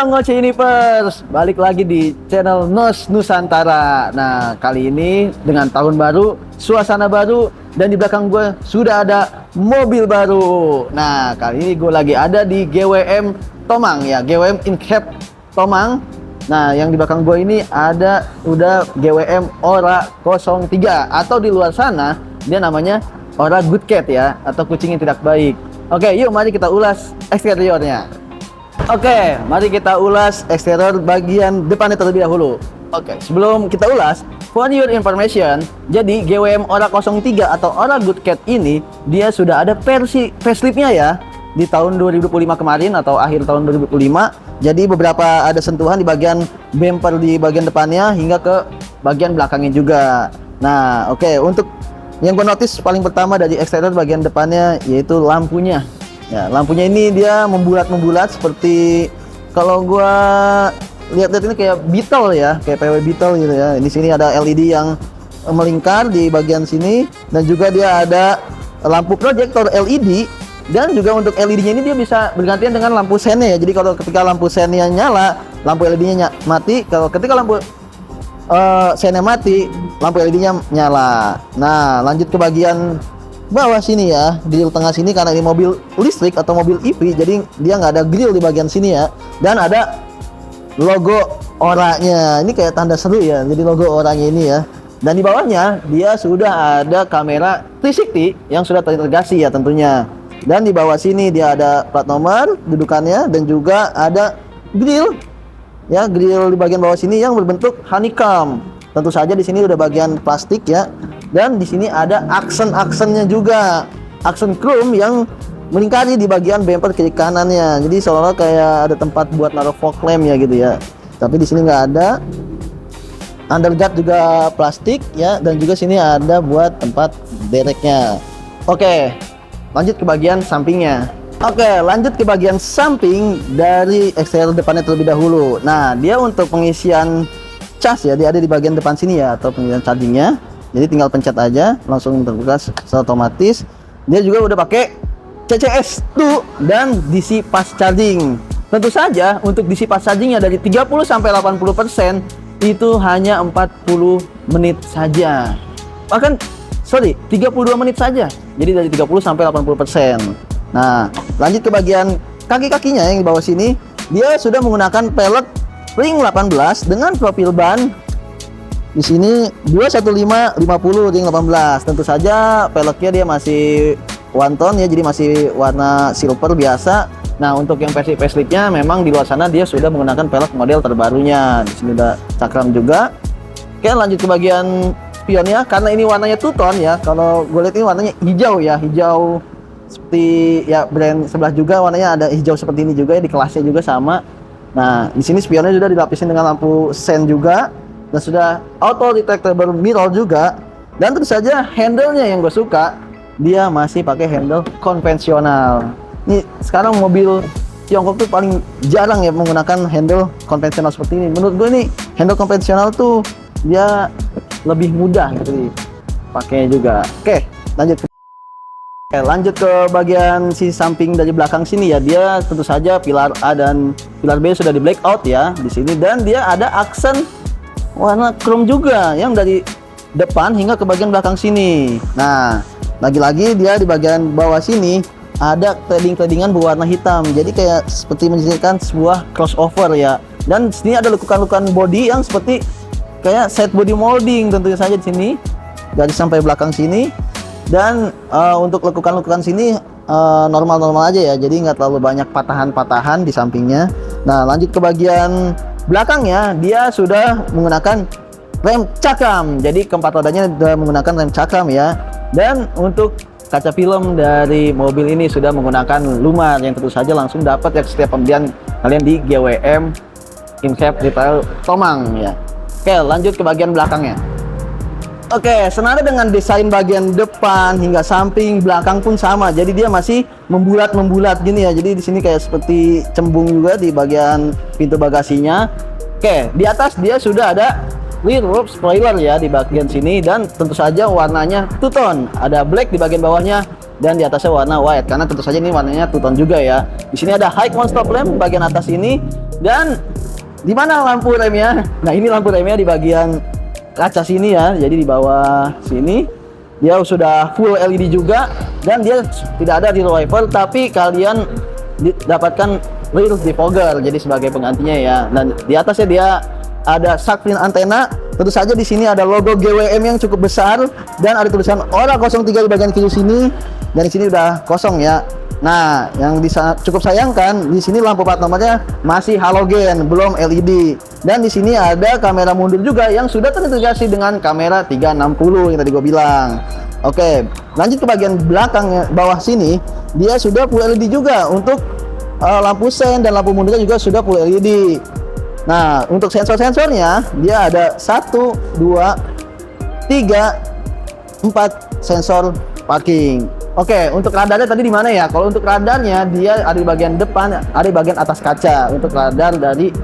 Yo Ngoce Universe, balik lagi di channel Nos Nusantara. Nah, kali ini dengan tahun baru, suasana baru, dan di belakang gue sudah ada mobil baru. Nah, kali ini gue lagi ada di GWM Tomang ya, GWM Incap Tomang. Nah, yang di belakang gue ini udah GWM Ora 03, atau di luar sana dia namanya Ora Good Cat ya, atau kucing yang tidak baik. Oke, yuk mari kita ulas eksteriornya. Oke, mari kita ulas eksterior bagian depannya terlebih dahulu. Oke, sebelum kita ulas, for your information, jadi GWM Ora 03 atau Ora Good Cat ini dia sudah ada versi faceliftnya ya di tahun 2005 kemarin atau akhir tahun 2005. Jadi beberapa ada sentuhan di bagian bumper di bagian depannya hingga ke bagian belakangnya juga. Nah, oke, untuk yang gue notice paling pertama dari eksterior bagian depannya yaitu lampunya. Ya, lampunya ini dia membulat-membulat seperti kalau gua lihat-lihat ini kayak Beetle ya, kayak PW Beetle gitu ya. Di sini ada LED yang melingkar di bagian sini dan juga dia ada lampu proyektor LED dan juga untuk LED-nya ini dia bisa bergantian dengan lampu sennya ya. Jadi kalau ketika lampu sennya nyala, lampu LED-nya mati. Kalau ketika lampu sennya mati, lampu LED-nya nyala. Nah, lanjut ke bagian bawah sini ya, di tengah sini karena ini mobil listrik atau mobil EV, jadi dia nggak ada grill di bagian sini ya, dan ada logo Oranya. Ini kayak tanda seru ya, jadi logo Oranya ini ya. Dan di bawahnya dia sudah ada kamera 360 yang sudah terintegrasi ya tentunya. Dan di bawah sini dia ada plat nomor dudukannya dan juga ada grill ya, grill di bagian bawah sini yang berbentuk honeycomb. Tentu saja di sini udah bagian plastik ya. Dan di sini ada aksen-aksennya juga, aksen chrome yang melingkari di bagian bumper kiri kanannya. Jadi seolah-olah kayak ada tempat buat naruh fog lamp ya gitu ya. Tapi di sini nggak ada. Underguard juga plastik ya, dan juga sini ada buat tempat dereknya. Oke, lanjut ke bagian sampingnya. Oke, lanjut ke bagian samping dari eksterior depannya terlebih dahulu. Nah, dia untuk pengisian cas ya, dia ada di bagian depan sini ya, atau pengisian chargingnya. Jadi tinggal pencet aja langsung terbuka secara otomatis. Dia juga udah pakai CCS 2 dan DC fast charging. Tentu saja untuk DC fast chargingnya dari 30 sampai 80% itu hanya 40 menit saja. Bahkan 32 menit saja. Jadi dari 30 sampai 80%. Nah, lanjut ke bagian kaki-kakinya yang di bawah sini. Dia sudah menggunakan pelek ring 18 dengan profil ban di sini 215/50 ring 18. Tentu saja peleknya dia masih one tone ya, jadi masih warna silver biasa. Nah, untuk yang versi faceliftnya memang di luar sana dia sudah menggunakan pelek model terbarunya. Di sini ada cakram juga. Oke, lanjut ke bagian spionnya, karena ini warnanya two tone ya. Kalau gue lihat ini warnanya hijau ya, hijau seperti ya brand sebelah juga warnanya ada hijau seperti ini juga ya, di kelasnya juga sama. Nah, di sini spionnya sudah dilapisin dengan lampu sen juga. Dan sudah auto retractable mirror juga. Dan tentu saja handle-nya yang gue suka, dia masih pakai handle konvensional. Ini sekarang mobil Tiongkok tuh paling jarang ya menggunakan handle konvensional seperti ini. Menurut gue nih handle konvensional tuh dia lebih mudah gitu pakai juga. Oke, lanjut ke bagian sisi samping dari belakang sini ya. Dia tentu saja pilar A dan pilar B sudah di blackout ya di sini, dan dia ada aksen warna chrome juga yang dari depan hingga ke bagian belakang sini. Nah, lagi-lagi dia di bagian bawah sini ada cladding-claddingan berwarna hitam. Jadi kayak seperti menjadikan sebuah crossover ya. Dan di sini ada lekukan-lekukan body yang seperti kayak side body molding tentunya saja di sini dari sampai belakang sini. Dan untuk lekukan-lekukan sini normal-normal aja ya. Jadi nggak terlalu banyak patahan-patahan di sampingnya. Nah, lanjut ke bagian belakangnya, dia sudah menggunakan rem cakram. Jadi keempat rodanya sudah menggunakan rem cakram ya. Dan untuk kaca film dari mobil ini sudah menggunakan Lumar yang tentu saja langsung dapat ya setiap pembelian kalian di GWM Incap Retail Tomang ya. Oke, lanjut ke bagian belakangnya. Oke, senada dengan desain bagian depan hingga samping, belakang pun sama. Jadi dia masih membulat-membulat gini ya. Jadi di sini kayak seperti cembung juga di bagian pintu bagasinya. Oke, di atas dia sudah ada rear roof spoiler ya di bagian sini, dan tentu saja warnanya two tone. Ada black di bagian bawahnya dan di atasnya warna white karena tentu saja ini warnanya two tone juga ya. Di sini ada high one stop lamp bagian atas ini Dan di mana lampu remnya? Nah, ini lampu remnya di bagian kaca sini ya. Jadi di bawah sini dia sudah full LED juga, dan dia tidak ada rear wiper, tapi kalian dapatkan rear defogger jadi sebagai penggantinya ya. Dan di atasnya dia ada shark fin antena. Tentu saja di sini ada logo GWM yang cukup besar, dan ada tulisan Ora 03 di bagian kiri sini, dan di sini udah kosong ya. Nah, yang cukup sayangkan di sini lampu plat nomornya masih halogen, belum LED. Dan di sini ada kamera mundur juga yang sudah terintegrasi dengan kamera 360 yang tadi gue bilang. Oke, lanjut ke bagian belakang bawah sini, dia sudah full LED juga untuk lampu sen, dan lampu mundurnya juga sudah full LED. Nah, untuk sensor-sensornya dia ada 1, 2, 3, 4 sensor parking. Oke, untuk radarnya tadi di mana ya? Kalau untuk radarnya dia ada di bagian depan, ada di bagian atas kaca untuk radar dari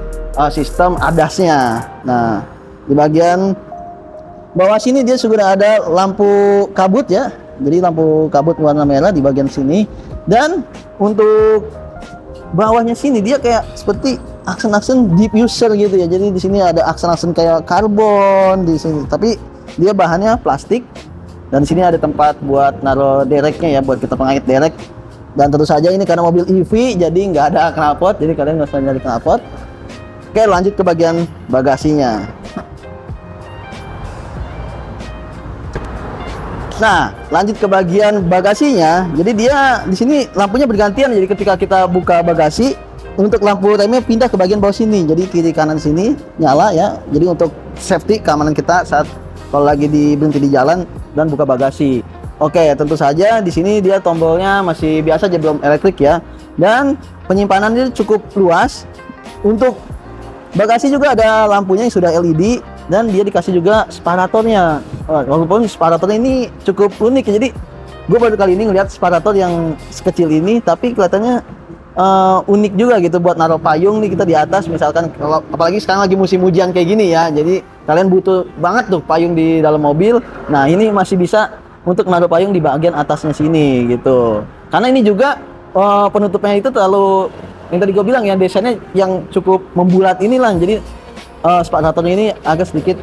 sistem ADAS-nya. Nah, di bagian bawah sini dia sudah ada lampu kabut ya. Jadi lampu kabut warna merah di bagian sini. Dan untuk bawahnya sini dia kayak seperti aksen-aksen diffuser gitu ya. Jadi di sini ada aksen-aksen kayak karbon di sini, tapi dia bahannya plastik. Dan di sini ada tempat buat naruh dereknya ya, buat kita pengait derek. Dan tentu saja ini karena mobil EV jadi nggak ada knalpot, jadi kalian nggak usah nyari knalpot. Oke, lanjut ke bagian bagasinya. Nah, lanjut ke bagian bagasinya. Jadi dia di sini lampunya bergantian. Jadi ketika kita buka bagasi, untuk lampu remnya pindah ke bagian bawah sini. Jadi kiri kanan sini nyala ya. Jadi untuk safety keamanan kita saat kalau lagi berhenti di jalan dan buka bagasi. Oke, tentu saja di sini dia tombolnya masih biasa aja, belum elektrik ya. Dan penyimpanannya cukup luas. Untuk bagasi juga ada lampunya yang sudah LED, dan dia dikasih juga separatornya. Walaupun separatornya ini cukup unik ya. Jadi gue baru kali ini ngeliat separator yang sekecil ini, tapi kelihatannya unik juga gitu buat naruh payung nih kita di atas. Misalkan kalau apalagi sekarang lagi musim hujan kayak gini ya, jadi kalian butuh banget tuh payung di dalam mobil. Nah, ini masih bisa untuk naruh payung di bagian atasnya sini gitu. Karena ini juga penutupnya itu terlalu, yang tadi gue bilang ya, desainnya yang cukup membulat inilah. Jadi separatornya ini agak sedikit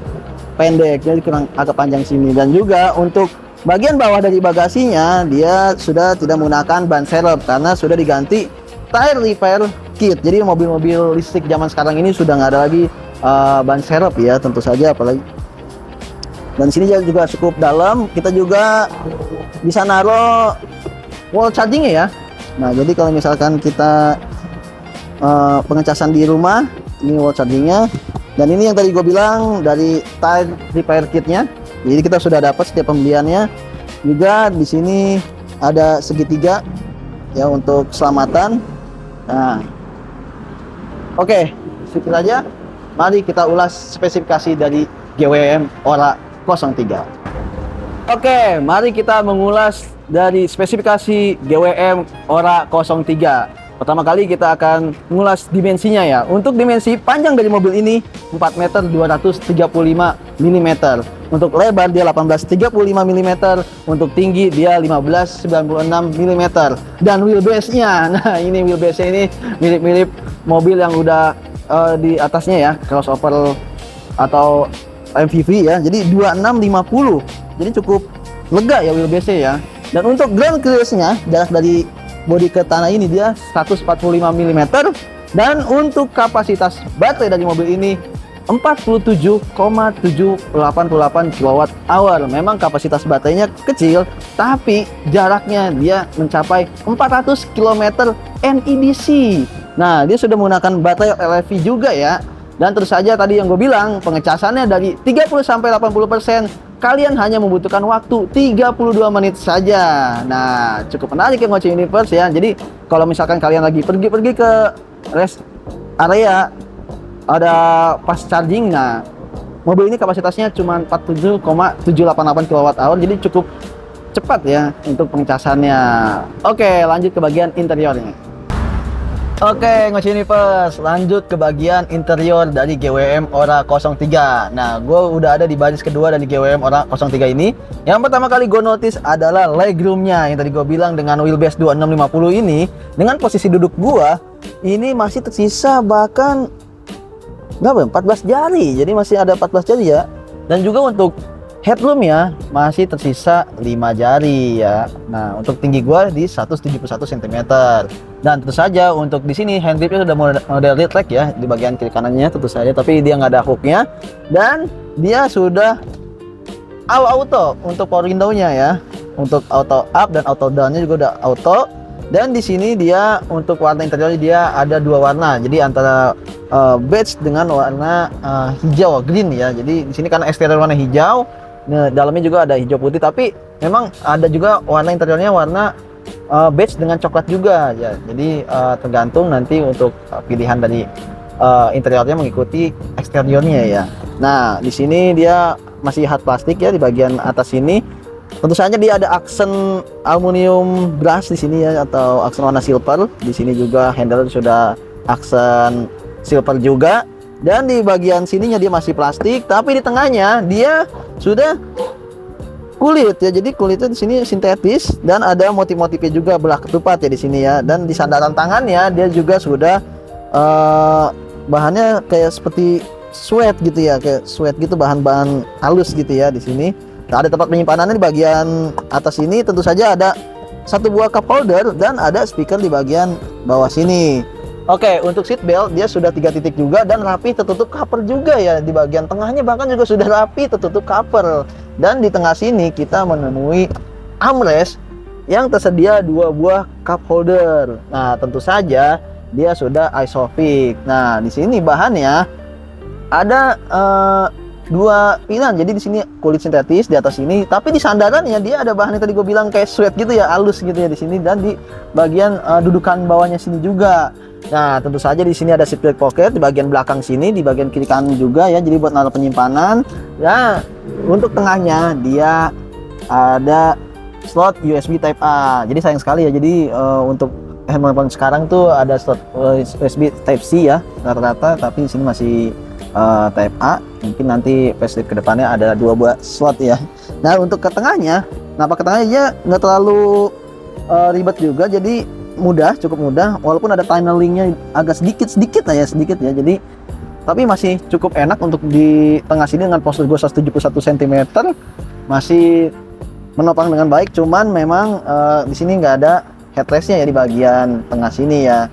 pendek, jadi kurang agak panjang sini. Dan juga untuk bagian bawah dari bagasinya dia sudah tidak menggunakan ban serep karena sudah diganti tire repair kit. Jadi mobil-mobil listrik zaman sekarang ini sudah nggak ada lagi ban serep ya, tentu saja. Apalagi dan sini juga cukup dalam, kita juga bisa naruh wall chargingnya ya. Nah, jadi kalau misalkan kita pengecasan di rumah, ini wall chargingnya. Dan ini yang tadi gue bilang dari tire repair kitnya. Jadi kita sudah dapat setiap pembeliannya. Juga di sini ada segitiga ya untuk keselamatan. Nah, oke, segitu saja. Mari kita ulas spesifikasi dari GWM Ora 03. Oke, mari kita mengulas dari spesifikasi GWM Ora 03. Pertama kali kita akan mengulas dimensinya ya. Untuk dimensi panjang dari mobil ini 4 meter 235 mm. Untuk lebar dia 1835 mm. Untuk tinggi dia 1596 mm. Dan wheelbase-nya, nah ini wheelbase-nya ini mirip-mirip mobil yang udah di atasnya ya, crossover atau MPV ya. Jadi 2650. Jadi cukup lega ya wheelbase-nya ya. Dan untuk ground clearance-nya, jarak dari bodi ke tanah ini dia 145 mm. Dan untuk kapasitas baterai dari mobil ini 47,788 kWh. Memang kapasitas baterainya kecil, tapi jaraknya dia mencapai 400 km NEDC. Nah, dia sudah menggunakan baterai LFP juga ya. Dan terus saja tadi yang gue bilang, pengecasannya dari 30-80%, kalian hanya membutuhkan waktu 32 menit saja. Nah, cukup menarik ya Ngoce Universe ya. Jadi kalau misalkan kalian lagi pergi ke rest area, ada fast charging, nah mobil ini kapasitasnya cuma 47,788 kWh, jadi cukup cepat ya untuk pengecasannya. Oke, lanjut ke bagian interiornya. Oke, Ngosinivers, lanjut ke bagian interior dari GWM Ora 03. Nah, gue udah ada di baris kedua dari GWM Ora 03 ini. Yang pertama kali gue notice adalah legroomnya, yang tadi gue bilang dengan wheelbase 2650 ini, dengan posisi duduk gue, ini masih tersisa bahkan berapa? 14 jari, jadi masih ada 14 jari ya. Dan juga untuk headroom ya masih tersisa 5 jari ya. Nah, untuk tinggi gua di 171 cm. Dan tentu saja untuk di sini hand gripnya sudah model retract ya di bagian kiri kanannya tentu saja, tapi dia nggak ada hooknya. Dan dia sudah all auto untuk power window-nya ya. Untuk auto up dan auto down-nya juga udah auto. Dan di sini dia untuk warna interiornya dia ada dua warna. Jadi antara beige dengan warna hijau green ya. Jadi di sini karena eksterior warna hijau, nah, dalamnya juga ada hijau putih, tapi memang ada juga warna interiornya warna beige dengan coklat juga ya. Jadi tergantung nanti untuk pilihan dari interiornya mengikuti eksteriornya ya. Nah, di sini dia masih hard plastik ya di bagian atas sini. Tentu saja dia ada aksen aluminium brush di sini ya, atau aksen warna silver. Di sini juga handle sudah aksen silver juga. Dan di bagian sininya dia masih plastik, tapi di tengahnya dia sudah kulit ya. Jadi kulitnya di sini sintetis dan ada motif-motifnya juga belah ketupat ya di sini ya. Dan di sandaran tangannya dia juga sudah bahannya kayak seperti suede gitu ya, kayak suede gitu, bahan-bahan halus gitu ya di sini. Nah, ada tempat penyimpanannya di bagian atas ini. Tentu saja ada satu buah cup holder dan ada speaker di bagian bawah sini. Oke, untuk seat belt dia sudah 3 titik juga dan rapi tertutup cover juga ya. Di bagian tengahnya bahkan juga sudah rapi tertutup cover. Dan di tengah sini kita menemui armrest yang tersedia 2 buah cup holder. Nah, tentu saja dia sudah isofix. Nah, di sini bahannya ada 2 pilihan. Jadi di sini kulit sintetis di atas ini, tapi di sandarannya dia ada bahan yang tadi gue bilang kayak suede gitu ya, halus gitu ya di sini, dan di bagian dudukan bawahnya sini juga. Nah, tentu saja di sini ada ziplock pocket di bagian belakang sini, di bagian kiri kanan juga ya, jadi buat naruh penyimpanan. Nah, untuk tengahnya dia ada slot USB Type A. Jadi sayang sekali ya, jadi untuk handphone sekarang tuh ada slot USB Type C ya rata-rata, tapi di sini masih Type A. Mungkin nanti facelift kedepannya ada 2 buah slot ya. Nah, untuk ke tengahnya, ke tengahnya dia nggak terlalu ribet juga, jadi mudah, cukup mudah, walaupun ada tunnelingnya agak sedikit lah ya, sedikit ya. Jadi tapi masih cukup enak untuk di tengah sini dengan postur gue 171 cm, masih menopang dengan baik. Cuman memang di sini nggak ada headrestnya ya di bagian tengah sini ya.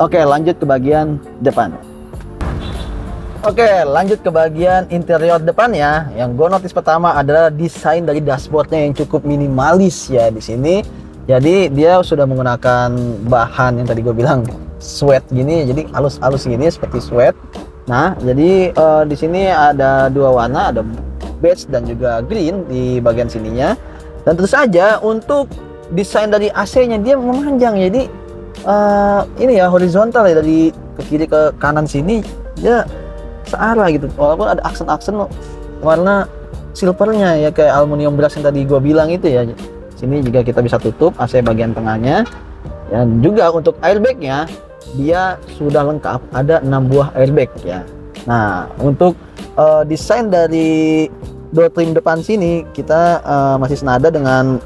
Oke, lanjut ke bagian depan. Oke, lanjut ke bagian interior depan ya. Yang gue notice pertama adalah desain dari dashboardnya yang cukup minimalis ya di sini. Jadi dia sudah menggunakan bahan yang tadi gue bilang suede gini, jadi halus-halus gini seperti suede. Nah, jadi di sini ada 2 warna, ada beige dan juga green di bagian sininya. Dan tentu saja untuk desain dari AC-nya dia memanjang, jadi ini ya horizontal ya, dari ke kiri ke kanan sini dia searah gitu. Walaupun ada aksen-aksen warna silvernya ya, kayak aluminium brush yang tadi gue bilang itu ya. Sini juga kita bisa tutup AC bagian tengahnya. Dan juga untuk airbagnya dia sudah lengkap, ada 6 buah airbag ya. Nah, untuk desain dari door trim depan sini kita masih senada dengan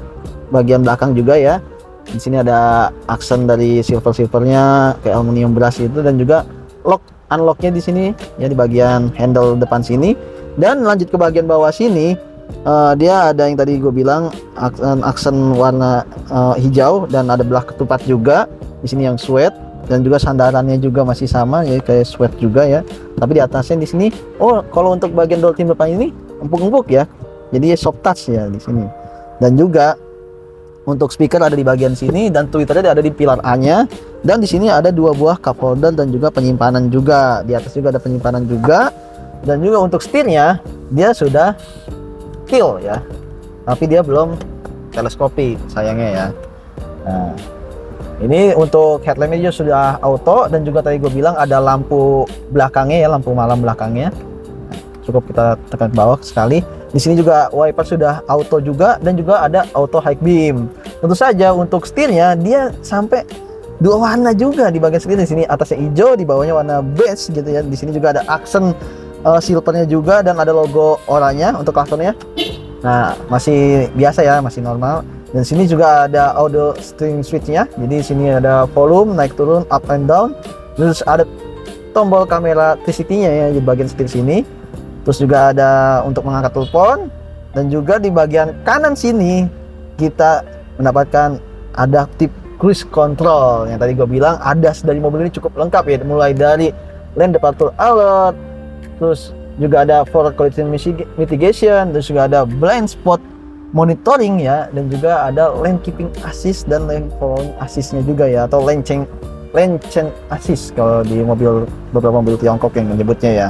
bagian belakang juga ya. Di sini ada aksen dari silvernya kayak aluminium brush itu, dan juga lock unlocknya di sini ya di bagian handle depan sini. Dan lanjut ke bagian bawah sini, dia ada yang tadi gue bilang aksen warna hijau dan ada belah ketupat juga di sini yang suede, dan juga sandarannya juga masih sama ya kayak suede juga ya. Tapi di atasnya di sini, kalau untuk bagian door trim depan ini empuk-empuk ya, jadi soft touch ya di sini. Dan juga untuk speaker ada di bagian sini, dan tweeternya ada di pilar A-nya. Dan di sini ada 2 buah cup holder dan juga penyimpanan juga. Di atas juga ada penyimpanan juga. Dan juga untuk setirnya dia sudah tilt ya, tapi dia belum teleskopik sayangnya ya. Nah, ini untuk headlampnya juga sudah auto, dan juga tadi gue bilang ada lampu belakangnya ya, lampu malam belakangnya. Cukup kita tekan ke bawah sekali. Di sini juga wiper sudah auto juga, dan juga ada auto high beam. Tentu saja untuk setirnya dia sampai dua warna juga di bagian sini. Di sini atasnya hijau, di bawahnya warna beige gitu ya. Di sini juga ada aksen silvernya juga, dan ada logo oranye untuk klaksonnya. Nah, masih biasa ya, masih normal. Dan sini juga ada audio steering switch-nya. Jadi di sini ada volume naik turun, up and down. Terus ada tombol kamera 360-nya ya di bagian setir sini. Terus juga ada untuk mengangkat telepon, dan juga di bagian kanan sini kita mendapatkan adaptive cruise control yang tadi gue bilang. ADAS dari mobil ini cukup lengkap ya, mulai dari lane departure alert, terus juga ada forward collision mitigation, terus juga ada blind spot monitoring ya, dan juga ada lane keeping assist dan lane following assist-nya juga ya, atau lane change assist kalau di beberapa mobil Tiongkok yang menyebutnya ya.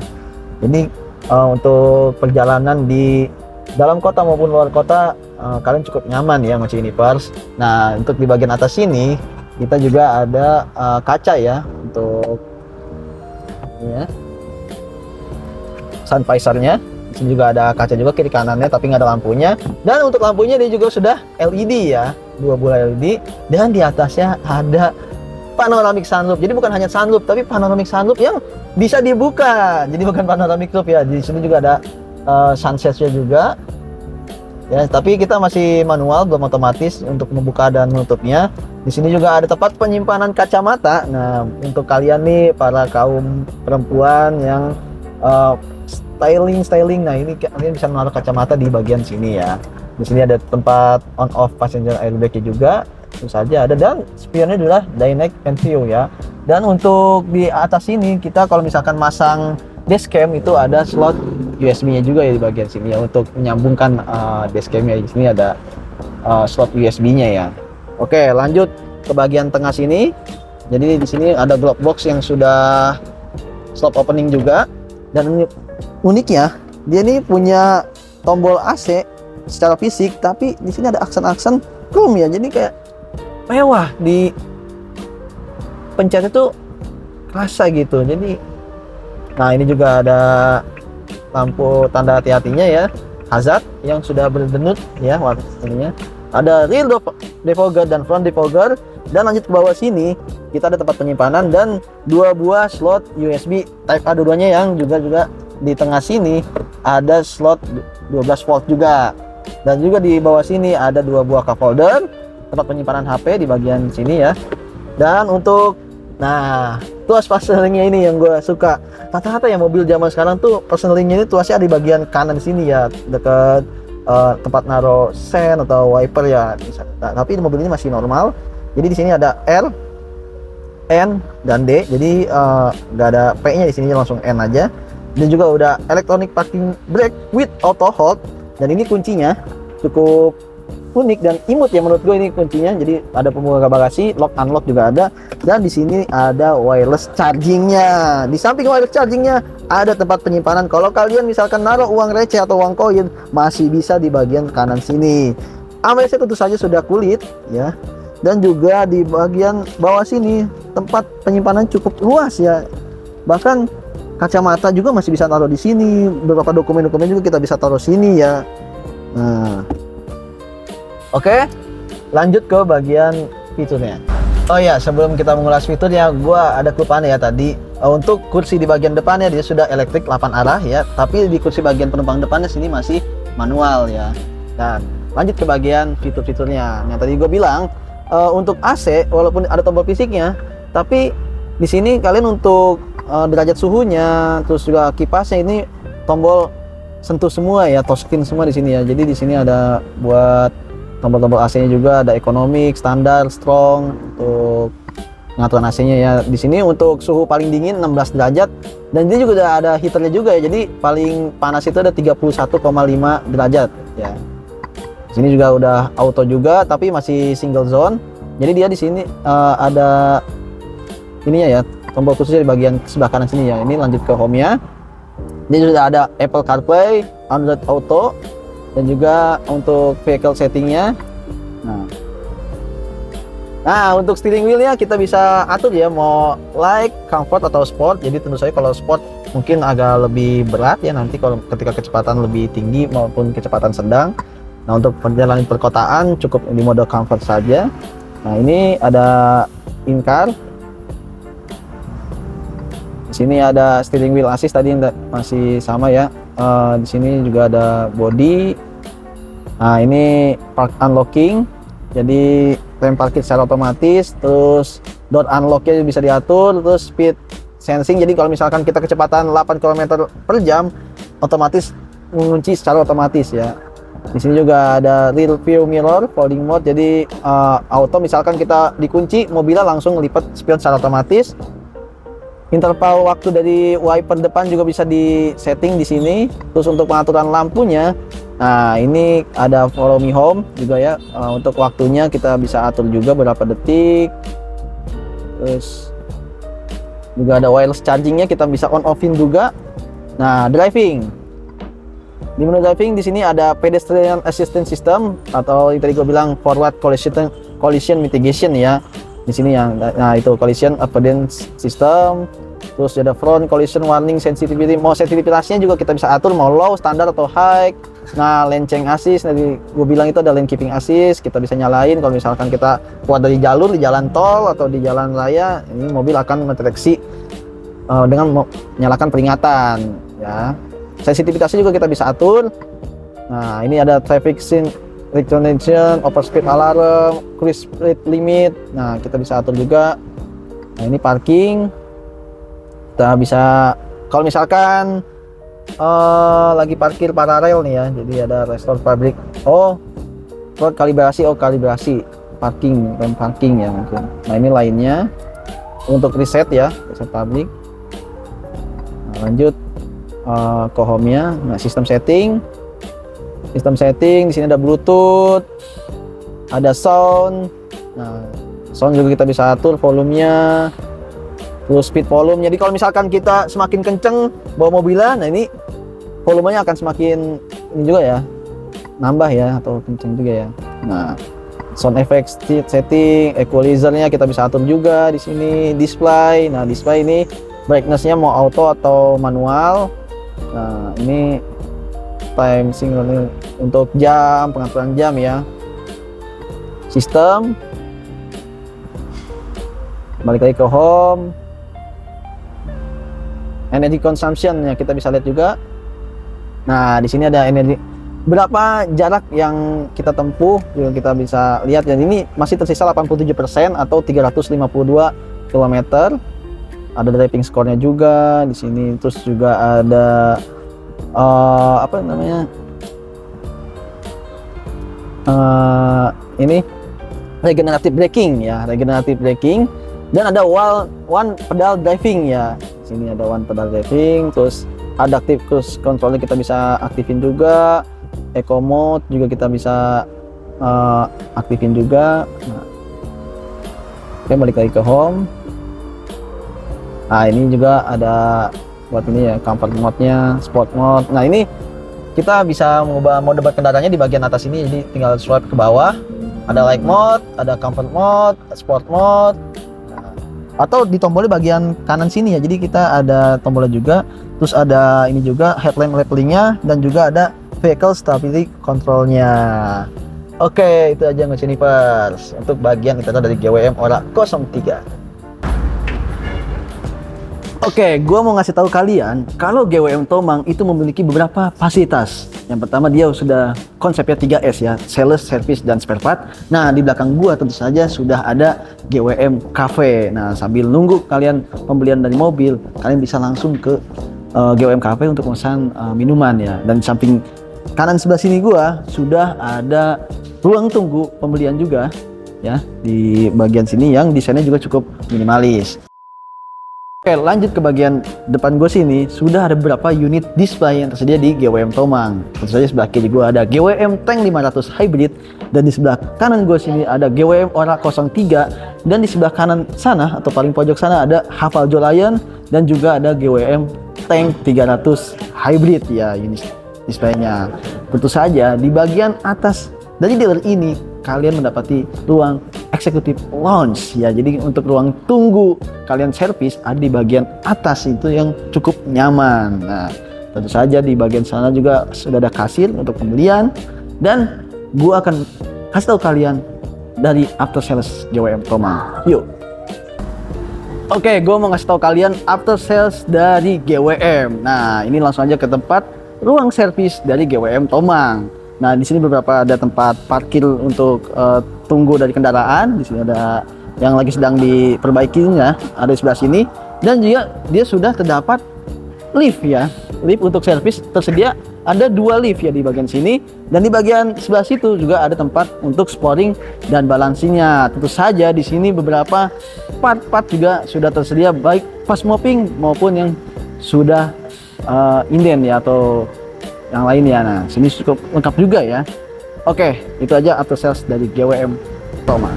Ini untuk perjalanan di dalam kota maupun luar kota kalian cukup nyaman ya Mochi Universe. Nah, untuk di bagian atas sini kita juga ada kaca ya untuk ya, sun visor-nya. Di sini juga ada kaca juga kiri kanannya, tapi nggak ada lampunya. Dan untuk lampunya dia juga sudah LED ya, 2 bola LED. Dan di atasnya ada panoramic sunroof. Jadi bukan hanya sunroof, tapi panoramic sunroof yang bisa dibuka. Jadi bukan panoramic roof ya. Di sini juga ada sunset-nya juga. Ya, tapi kita masih manual, belum otomatis untuk membuka dan menutupnya. Di sini juga ada tempat penyimpanan kacamata. Nah, untuk kalian nih para kaum perempuan yang styling, nah ini kalian bisa menaruh kacamata di bagian sini ya. Di sini ada tempat on off passenger airbag juga. Tentu saja ada, dan spionnya adalah Dynamic and View ya. Dan untuk di atas ini kita kalau misalkan masang dashcam itu ada slot USB-nya juga ya di bagian sini ya, untuk menyambungkan dashcam-nya. Di sini ada slot USB-nya ya. Oke, lanjut ke bagian tengah sini. Jadi di sini ada glove box yang sudah slot opening juga, dan uniknya dia ini punya tombol AC secara fisik, tapi di sini ada aksen-aksen chrome ya. Jadi kayak mewah, di pencet itu kerasa gitu. Jadi nah, ini juga ada lampu tanda hati-hatinya ya, hazard yang sudah berdenut ya warnanya. Ada rear defogger dan front defogger. Dan lanjut ke bawah sini kita ada tempat penyimpanan dan 2 buah slot USB Type A dua-duanya, yang juga di tengah sini ada slot 12 volt juga. Dan juga di bawah sini ada 2 buah cup holder, tempat penyimpanan HP di bagian sini ya. Dan untuk tuas pastelingnya ini yang gue suka. Rata-rata ya mobil zaman sekarang tuh pastelingnya ini tuasnya ada di bagian kanan sini ya, dekat tempat naruh sen atau wiper ya. Nah, tapi mobil ini masih normal. Jadi di sini ada R, N, dan D. Jadi nggak ada P-nya di sini, langsung N aja. Dan juga udah electronic parking brake with auto hold. Dan ini kuncinya cukup unik dan imut ya menurut gue, ini kuncinya. Jadi ada pembuka bagasi, lock unlock juga ada. Dan di sini ada wireless chargingnya. Di samping wireless chargingnya ada tempat penyimpanan. Kalau kalian misalkan naruh uang receh atau uang koin, masih bisa di bagian kanan sini. ABS tentu saja sudah kulit ya. Dan juga di bagian bawah sini tempat penyimpanan cukup luas ya. Bahkan kacamata juga masih bisa taruh di sini. Beberapa dokumen-dokumen juga kita bisa taruh sini ya. Nah, oke, lanjut ke bagian fiturnya. Oh ya, sebelum kita mengulas fiturnya, gua ada kelupaan ya tadi. Untuk kursi di bagian depannya dia sudah elektrik 8 arah ya, tapi di kursi bagian penumpang depannya sini masih manual ya. Dan lanjut ke bagian fitur-fiturnya. Yang tadi gue bilang, untuk AC walaupun ada tombol fisiknya, tapi di sini kalian untuk derajat suhunya, terus juga kipasnya ini tombol sentuh semua ya, touchscreen semua di sini ya. Jadi di sini ada buat tombol-tombol AC-nya juga, ada ekonomik, standar, strong untuk pengaturan AC-nya ya. Di sini untuk suhu paling dingin 16 derajat, dan ini juga ada heaternya juga ya. Jadi paling panas itu ada 31,5 derajat ya. Di sini juga udah auto juga, tapi masih single zone. Jadi dia di sini ada ininya ya, tombol khususnya di bagian sebelah kanan sini ya. Ini lanjut ke home-nya. Ini sudah ada Apple CarPlay, Android Auto, dan juga untuk vehicle settingnya. Nah, untuk steering wheelnya kita bisa atur ya, mau like, comfort, atau sport. Jadi tentu saja kalau sport mungkin agak lebih berat ya nanti kalau ketika kecepatan lebih tinggi maupun kecepatan sedang. Nah, untuk perjalanan perkotaan cukup di mode comfort saja. Nah, ini ada in-car. Di sini ada steering wheel assist tadi yang masih sama ya. Di sini juga ada body. Nah, ini park unlocking. Jadi rem parkir secara otomatis, terus door unlocknya bisa diatur, terus speed sensing. Jadi kalau misalkan kita kecepatan 8 km per jam, otomatis mengunci secara otomatis ya. Di sini juga ada rear view mirror, folding mode. Jadi auto, misalkan kita dikunci, mobilnya langsung lipat spion secara otomatis. Interval waktu dari wiper depan juga bisa di setting di sini. Terus untuk pengaturan lampunya, nah ini ada follow me home juga ya. Untuk waktunya kita bisa atur juga berapa detik. Terus juga ada wireless chargingnya, kita bisa on offin juga. Nah, driving. Di menu driving di sini ada pedestrian assistance system, atau tadi gue bilang forward collision mitigation ya. Di sini yang, nah itu collision avoidance system. Terus ada front collision warning sensitivity. Mau sensitivitasnya juga kita bisa atur, mau low, standar atau high. Nah, lane change assist, tadi gue bilang itu ada lane keeping assist, kita bisa nyalain kalau misalkan kita keluar dari jalur di jalan tol atau di jalan raya. Ini mobil akan mendeteksi dengan menyalakan peringatan ya. Sensitivitasnya juga kita bisa atur. Nah, ini ada traffic scene recognition, overspeed alarm, cruise speed limit. Nah, kita bisa atur juga. Nah, ini parking. Kita bisa, kalau misalkan lagi parkir paralel nih ya, jadi ada restore public. Kalibrasi parking, rem parking ya mungkin. Nah, ini lainnya untuk reset ya, reset public. Nah, lanjut ke home-nya. Nah, sistem setting di sini ada Bluetooth, ada sound. Nah, sound juga kita bisa atur volumenya, terus speed volume. Jadi kalau misalkan kita semakin kenceng bawa mobilnya, nah ini volumenya akan semakin ini juga ya, nambah ya, atau kenceng juga ya. Nah, sound effects setting, equalizernya kita bisa atur juga di sini. Display, nah display ini brightnessnya mau auto atau manual. Nah, ini time signal untuk jam, pengaturan jam ya. Sistem, balik lagi ke home. Energy consumption ya, kita bisa lihat juga. Nah, di sini ada energi, berapa jarak yang kita tempuh juga kita bisa lihat. Dan ini masih tersisa 87% atau 352 km. Ada driving score-nya juga di sini. Terus juga ada ini regenerative braking ya, regenerative braking. Dan ada one pedal driving ya. Di sini ada one pedal driving. Terus adaptive cruise control kita bisa aktifin juga. Eco mode juga kita bisa aktifin juga. Nah, oke, balik lagi ke home. Nah, ini juga ada buat ini ya, comfort mode-nya, sport mode. Nah, ini kita bisa mengubah mode berkendaranya di bagian atas ini. Jadi tinggal swipe ke bawah. Ada light mode, ada comfort mode, sport mode. Atau di tombolnya bagian kanan sini ya, jadi kita ada tombolnya juga. Terus ada ini juga headlamp labelingnya, dan juga ada vehicle stability controlnya. Oke, itu aja Ngocenivers untuk bagian kita dari GWM Ora 03. Oke, gua mau ngasih tahu kalian kalau GWM Tomang itu memiliki beberapa fasilitas. Yang pertama, dia sudah konsepnya 3S ya, sales, service, dan spare part. Nah, di belakang gua tentu saja sudah ada GWM Cafe. Nah, sambil nunggu kalian pembelian dari mobil, kalian bisa langsung ke GWM Cafe untuk memesan minuman ya. Dan di samping kanan sebelah sini gua sudah ada ruang tunggu pembelian juga ya, di bagian sini yang desainnya juga cukup minimalis. Oke, lanjut ke bagian depan gue sini, sudah ada beberapa unit display yang tersedia di GWM Tomang. Tentu saja sebelah kiri gue ada GWM Tank 500 Hybrid, dan di sebelah kanan gue sini ada GWM Ora 03, dan di sebelah kanan sana atau paling pojok sana ada Haval Lion, dan juga ada GWM Tank 300 Hybrid ya, unit displaynya. Tentu saja di bagian atas dari dealer ini kalian mendapati ruang executive lounge ya. Jadi untuk ruang tunggu kalian servis ada di bagian atas itu yang cukup nyaman. Nah, tentu saja di bagian sana juga sudah ada kasir untuk pembelian, dan gua akan kasih tahu kalian dari after sales GWM Tomang. Yuk. Oke, gue mau ngasih tahu kalian after sales dari GWM. Nah, ini langsung aja ke tempat ruang servis dari GWM Tomang. Nah, di sini beberapa ada tempat parkir untuk tunggu dari kendaraan. Di sini ada yang lagi sedang diperbaikinya, ada di sebelah sini. Dan juga dia sudah terdapat lift ya, lift untuk servis tersedia. Ada 2 lift ya di bagian sini, dan di bagian sebelah situ juga ada tempat untuk sporing dan balansinya. Tentu saja di sini beberapa part-part juga sudah tersedia, baik fast mopping maupun yang sudah inden ya atau yang lainnya. Nah, sini cukup lengkap juga ya. Oke, itu aja after sales dari GWM Tomang.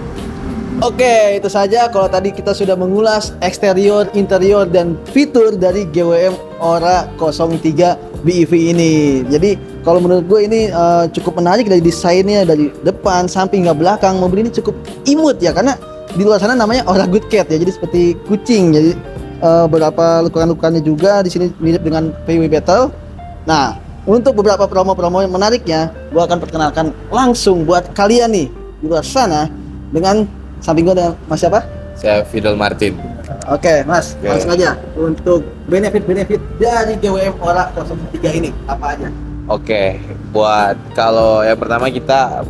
Oke, itu saja kalau tadi kita sudah mengulas eksterior, interior, dan fitur dari GWM Ora 03 BEV ini. Jadi kalau menurut gue ini cukup menarik dari desainnya, dari depan, samping, hingga belakang. Mobil ini cukup imut ya, karena di luar sana namanya Ora Good Cat ya, jadi seperti kucing. Jadi beberapa luka-lukanya juga di sini mirip dengan VW Battle. Nah, untuk beberapa promo-promo yang menariknya, gue akan perkenalkan langsung buat kalian nih di luar sana dengan samping gue ada Mas siapa? Saya Fidel Martin. Oke, Mas, langsung aja untuk benefit-benefit dari GWM Ora 03 ini apa aja? Oke, buat kalau yang pertama kita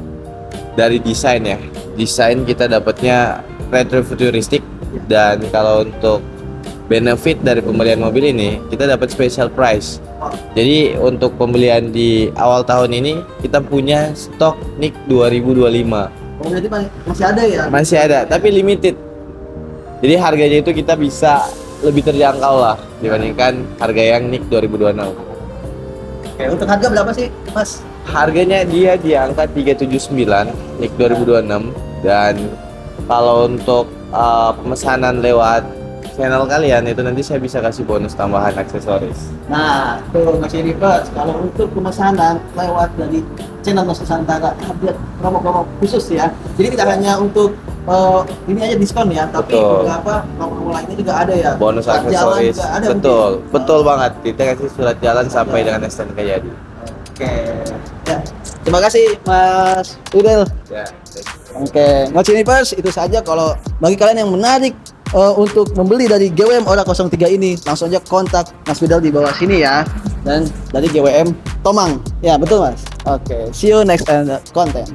dari desain ya. Desain kita dapatnya retro futuristik, dan kalau untuk benefit dari pembelian mobil ini kita dapat special price. Jadi untuk pembelian di awal tahun ini kita punya stok NIK 2025. Oh, berarti masih ada ya? Masih ada, tapi limited. Jadi harganya itu kita bisa lebih terjangkau lah dibandingkan harga yang NIK 2026. Oke, untuk harga berapa sih, Mas? Harganya dia di angka 379 NIK 2026, dan kalau untuk pemesanan lewat channel kalian itu nanti saya bisa kasih bonus tambahan aksesoris. Nah, tuh masih reverse. Kalau untuk pemesanan lewat dari channel Nos Nusantara ada promo-promo khusus ya. Jadi tidak hanya untuk ini aja diskon ya, tapi Betul. beberapa promo lainnya juga ada ya. Bonus Surat jalan aksesoris. juga ada Betul, mungkin. betul banget. Kita kasih surat jalan sampai dengan STNK jadi. Oke. Ya. Terima kasih Mas Fidel. Ya. Oke, Mas Universe, itu saja. Kalau bagi kalian yang menarik untuk membeli dari GWM Ora 03 ini, langsung aja kontak Mas Fidel di bawah sini ya. Dan dari GWM Tomang. Ya, betul Mas. Oke, see you next content.